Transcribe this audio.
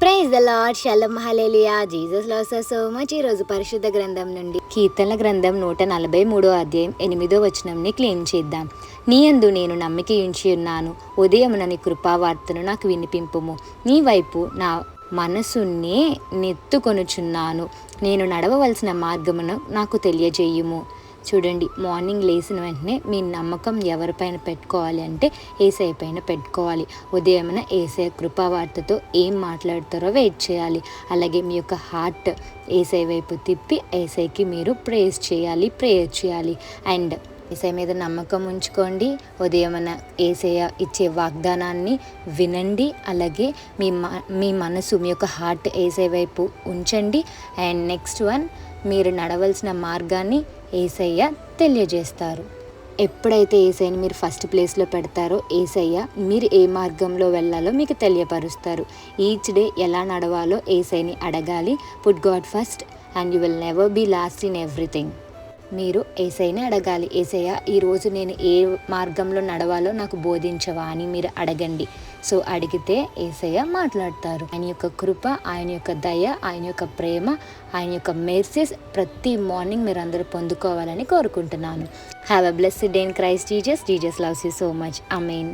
Praise the Lord, shalom, hallelujah. Jesus loves us so much. ఈరోజు పరిశుద్ధ గ్రంథం నుండి కీర్తనల గ్రంథం 143 అధ్యాయం 8వ వచనంని క్లెయిమ్ చేద్దాం. నీ యందు నేను నమ్మిక ఉంచి ఉన్నాను, ఉదయమున నీ కృపావార్తను నాకు వినిపింపుము. నీ వైపు నా మనసునే నెత్తుకొనుచున్నాను, నేను నడవవలసిన మార్గమును నాకు తెలియజేయుము. చూడండి, మార్నింగ్ లేచిన వెంటనే మీ నమ్మకం ఎవరిపైన పెట్టుకోవాలి అంటే ఏసఐ పైన పెట్టుకోవాలి. ఉదయమున ఏసఐ కృపావార్తతో ఏం మాట్లాడతారో వెయిట్ చేయాలి. అలాగే మీ యొక్క హార్ట్ ఏసఐ వైపు తిప్పి ఏసఐకి మీరు ప్రేయర్ చేయాలి. అండ్ ఏసఐ మీద నమ్మకం ఉంచుకోండి. ఉదయమున ఏసయ్య ఇచ్చే వాగ్దానాన్ని వినండి. అలాగే మీ మనసు, మీ యొక్క హార్ట్ ఏసఐ వైపు ఉంచండి. అండ్ నెక్స్ట్ వన్, మీరు నడవలసిన మార్గాన్ని ఏసయ్య తెలియజేస్తారు. ఎప్పుడైతే ఏసైని మీరు ఫస్ట్ ప్లేస్లో పెడతారో ఏసయ్య మీరు ఏ మార్గంలో వెళ్ళాలో మీకు తెలియపరుస్తారు. ఈచ్ డే ఎలా నడవాలో ఏసైని అడగాలి. Put God first and you will never be lost in everything. మీరు ఏసైని అడగాలి, ఏసయ్య ఈరోజు నేను ఏ మార్గంలో నడవాలో నాకు బోధించవా అని మీరు అడగండి. సో అడిగితే ఏసయ్య మాట్లాడతారు. ఆయన యొక్క కృప, ఆయన యొక్క దయ, ఆయన యొక్క ప్రేమ, ఆయన యొక్క మెర్సీస్ ప్రతి మార్నింగ్ మీరు అందరూ పొందుకోవాలని కోరుకుంటున్నాను. Have a blessed day in Christ Jesus. Jesus loves you so much. Amen.